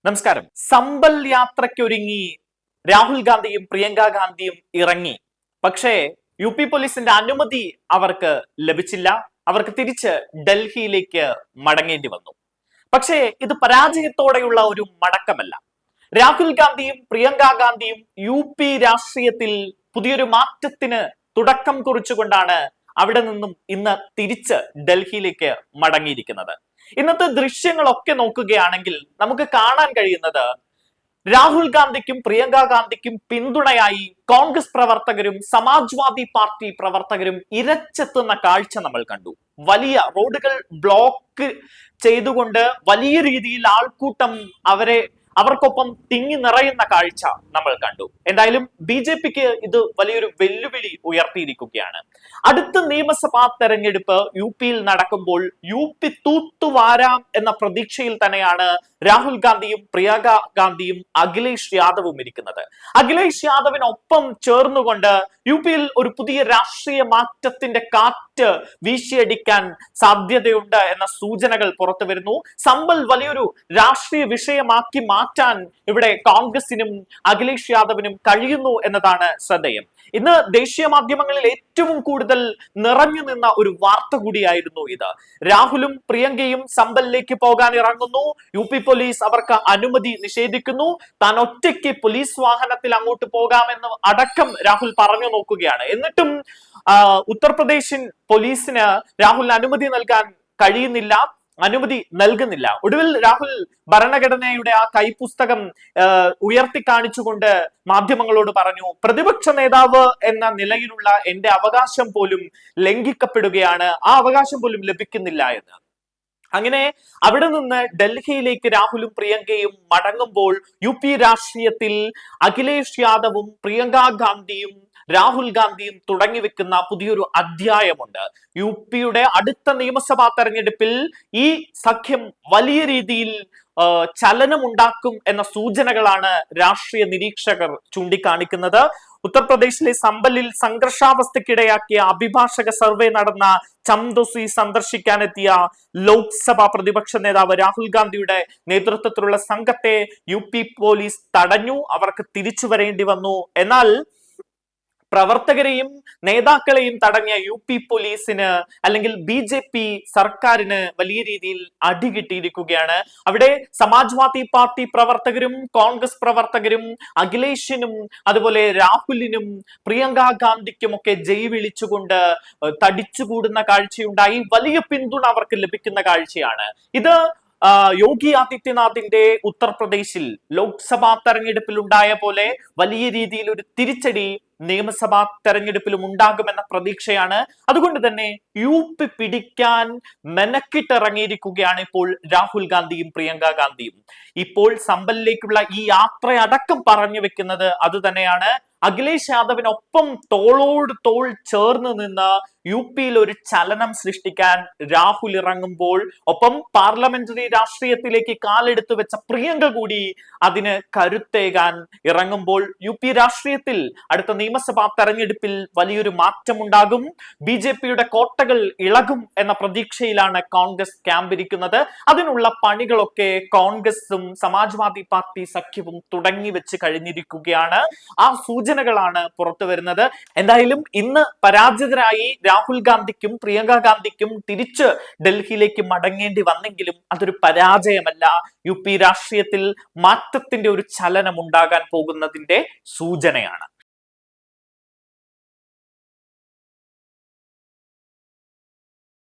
നമസ്കാരം. സമ്പൽ യാത്രയ്ക്കൊരുങ്ങി രാഹുൽ ഗാന്ധിയും പ്രിയങ്ക ഗാന്ധിയും ഇറങ്ങി. പക്ഷേ പോലീസിന്റെ അനുമതി അവർക്ക് ലഭിച്ചില്ല. അവർക്ക് തിരിച്ച് ഡൽഹിയിലേക്ക് മടങ്ങേണ്ടി വന്നു. പക്ഷേ ഇത് പരാജയത്തോടെയുള്ള ഒരു മടക്കമല്ല. രാഹുൽ ഗാന്ധിയും പ്രിയങ്ക ഗാന്ധിയും രാഷ്ട്രീയത്തിൽ പുതിയൊരു മാറ്റത്തിന് തുടക്കം കുറിച്ചുകൊണ്ടാണ് അവിടെ നിന്നും ഇന്ന് തിരിച്ച് ഡൽഹിയിലേക്ക് മടങ്ങിയിരിക്കുന്നത്. ഇന്നത്തെ ദൃശ്യങ്ങളൊക്കെ നോക്കുകയാണെങ്കിൽ നമുക്ക് കാണാൻ കഴിയുന്നത് രാഹുൽ ഗാന്ധിക്കും പ്രിയങ്ക ഗാന്ധിക്കും പിന്തുണയായി കോൺഗ്രസ് പ്രവർത്തകരും സമാജ്വാദി പാർട്ടി പ്രവർത്തകരും ഇരച്ചെത്തുന്ന കാഴ്ച നമ്മൾ കണ്ടു. വലിയ റോഡുകൾ ബ്ലോക്ക് ചെയ്തുകൊണ്ട് വലിയ രീതിയിൽ ആൾക്കൂട്ടം അവർക്കൊപ്പം തിങ്ങി നിറയുന്ന കാഴ്ച നമ്മൾ കണ്ടു. എന്തായാലും BJPക്ക് ഇത് വലിയൊരു വെല്ലുവിളി ഉയർത്തിയിരിക്കുകയാണ്. അടുത്ത നിയമസഭാ തെരഞ്ഞെടുപ്പ് യിൽ നടക്കുമ്പോൾ തൂത്തുവാരാം എന്ന പ്രതീക്ഷയിൽ തന്നെയാണ് രാഹുൽ ഗാന്ധിയും പ്രിയങ്ക ഗാന്ധിയും അഖിലേഷ് യാദവും ഇരിക്കുന്നത്. അഖിലേഷ് യാദവിനൊപ്പം ചേർന്നുകൊണ്ട് യിൽ ഒരു പുതിയ രാഷ്ട്രീയ മാറ്റത്തിന്റെ കാറ്റ് വീശിയടിക്കാൻ സാധ്യതയുണ്ട് എന്ന സൂചനകൾ പുറത്തു വരുന്നു. സമ്പൽ വലിയൊരു രാഷ്ട്രീയ വിഷയമാക്കി മാറ്റാൻ ഇവിടെ കോൺഗ്രസിനും അഖിലേഷ് യാദവിനും കഴിയുന്നു എന്നതാണ് ശ്രദ്ധേയം. ഇന്ന് ദേശീയ മാധ്യമങ്ങളിൽ ഏറ്റവും കൂടുതൽ നിറഞ്ഞു നിന്ന ഒരു വാർത്ത കൂടിയായിരുന്നു ഇത്. രാഹുലും പ്രിയങ്കയും സമ്പലിലേക്ക് പോകാൻ ഇറങ്ങുന്നു. പോലീസ് അവർക്ക് അനുമതി നിഷേധിക്കുന്നു. താൻ ഒറ്റയ്ക്ക് പോലീസ് വാഹനത്തിൽ അങ്ങോട്ട് പോകാമെന്ന് അടക്കം രാഹുൽ പറഞ്ഞു നോക്കുകയാണ്. എന്നിട്ടും ഉത്തർപ്രദേശിൻ പോലീസിന് രാഹുലിന് അനുമതി നൽകാൻ കഴിയുന്നില്ല, അനുമതി നൽകുന്നില്ല. ഒടുവിൽ രാഹുൽ ഭരണഘടനയുടെ ആ കൈപ്പുസ്തകം ഉയർത്തി കാണിച്ചുകൊണ്ട് മാധ്യമങ്ങളോട് പറഞ്ഞു, പ്രതിപക്ഷ നേതാവ് എന്ന നിലയിലുള്ള എന്റെ അവകാശം പോലും ലംഘിക്കപ്പെടുകയാണ്, ആ അവകാശം പോലും ലഭിക്കുന്നില്ല എന്ന്. അങ്ങനെ അവിടെ നിന്ന് ഡൽഹിയിലേക്ക് രാഹുലും പ്രിയങ്കയും മടങ്ങുമ്പോൾ രാഷ്ട്രീയത്തിൽ അഖിലേഷ് യാദവും പ്രിയങ്ക ഗാന്ധിയും രാഹുൽ ഗാന്ധിയും തുടങ്ങി വെക്കുന്ന പുതിയൊരു അധ്യായമുണ്ട്. യുടെ അടുത്ത നിയമസഭാ തെരഞ്ഞെടുപ്പിൽ ഈ സഖ്യം വലിയ രീതിയിൽ ചലനമുണ്ടാക്കും എന്ന സൂചനകളാണ് രാഷ്ട്രീയ നിരീക്ഷകർ ചൂണ്ടിക്കാണിക്കുന്നത്. ഉത്തർപ്രദേശിലെ സമ്പലിൽ സംഘർഷാവസ്ഥയ്ക്കിടയാക്കിയ അഭിഭാഷക സർവേ നടന്ന ചംദോസി സന്ദർശിക്കാനെത്തിയ ലോക്സഭാ പ്രതിപക്ഷ നേതാവ് രാഹുൽ ഗാന്ധിയുടെ നേതൃത്വത്തിലുള്ള സംഘത്തെ പോലീസ് തടഞ്ഞു. അവർക്ക് തിരിച്ചു വരേണ്ടി വന്നു. എന്നാൽ പ്രവർത്തകരെയും നേതാക്കളെയും തടഞ്ഞ പോലീസിന് അല്ലെങ്കിൽ BJP സർക്കാരിന് വലിയ രീതിയിൽ അടി കിട്ടിയിരിക്കുകയാണ്. അവിടെ സമാജ്വാദി പാർട്ടി പ്രവർത്തകരും കോൺഗ്രസ് പ്രവർത്തകരും അഖിലേഷിനും അതുപോലെ രാഹുലിനും പ്രിയങ്ക ഗാന്ധിക്കും ഒക്കെ ജയ് വിളിച്ചുകൊണ്ട് തടിച്ചുകൂടുന്ന കാഴ്ചയുണ്ടായി. വലിയ പിന്തുണ അവർക്ക് ലഭിക്കുന്ന കാഴ്ചയാണ് ഇത്. യോഗി ആദിത്യനാഥിന്റെ ഉത്തർപ്രദേശിൽ ലോക്സഭാ തെരഞ്ഞെടുപ്പിൽ ഉണ്ടായ പോലെ വലിയ രീതിയിൽ ഒരു തിരിച്ചടി നിയമസഭാ തെരഞ്ഞെടുപ്പിലും ഉണ്ടാകുമെന്ന പ്രതീക്ഷയാണ്. അതുകൊണ്ട് തന്നെ പിടിക്കാൻ മെനക്കിട്ടിറങ്ങിയിരിക്കുകയാണ് ഇപ്പോൾ രാഹുൽ ഗാന്ധിയും പ്രിയങ്ക ഗാന്ധിയും. ഇപ്പോൾ സമ്പലിലേക്കുള്ള ഈ യാത്രയടക്കം പറഞ്ഞു വെക്കുന്നത് അത് തന്നെയാണ്. അഖിലേഷ് യാദവിനൊപ്പം തോളോട് തോൾ ചേർന്ന് നിന്ന് യിൽ ഒരു ചലനം സൃഷ്ടിക്കാൻ രാഹുൽ ഇറങ്ങുമ്പോൾ ഒപ്പം പാർലമെന്ററി രാഷ്ട്രീയത്തിലേക്ക് കാലെടുത്തു വെച്ച പ്രിയങ്ക കൂടി അതിന് കരുത്തേകാൻ ഇറങ്ങുമ്പോൾ രാഷ്ട്രീയത്തിൽ അടുത്ത നിയമസഭാ തെരഞ്ഞെടുപ്പിൽ വലിയൊരു മാറ്റമുണ്ടാകും. BJPയുടെ കോട്ടകൾ ഇളകും എന്ന പ്രതീക്ഷയിലാണ് കോൺഗ്രസ് ക്യാമ്പിരിക്കുന്നത്. അതിനുള്ള പണികളൊക്കെ കോൺഗ്രസും സമാജ്വാദി പാർട്ടി സഖ്യവും തുടങ്ങി വെച്ച് കഴിഞ്ഞിരിക്കുകയാണ്. ആ സൂചനകളാണ് പുറത്തു വരുന്നത്. എന്തായാലും ഇന്ന് പരാജിതരായി രാഹുൽ ഗാന്ധിക്കും പ്രിയങ്ക ഗാന്ധിക്കും തിരിച്ച് ഡൽഹിയിലേക്ക് മടങ്ങേണ്ടി വന്നെങ്കിലും അതൊരു പരാജയമല്ല. രാഷ്ട്രീയത്തിൽ മാറ്റത്തിന്റെ ഒരു ചലനം ഉണ്ടാകാൻ പോകുന്നതിന്റെ സൂചനയാണ്.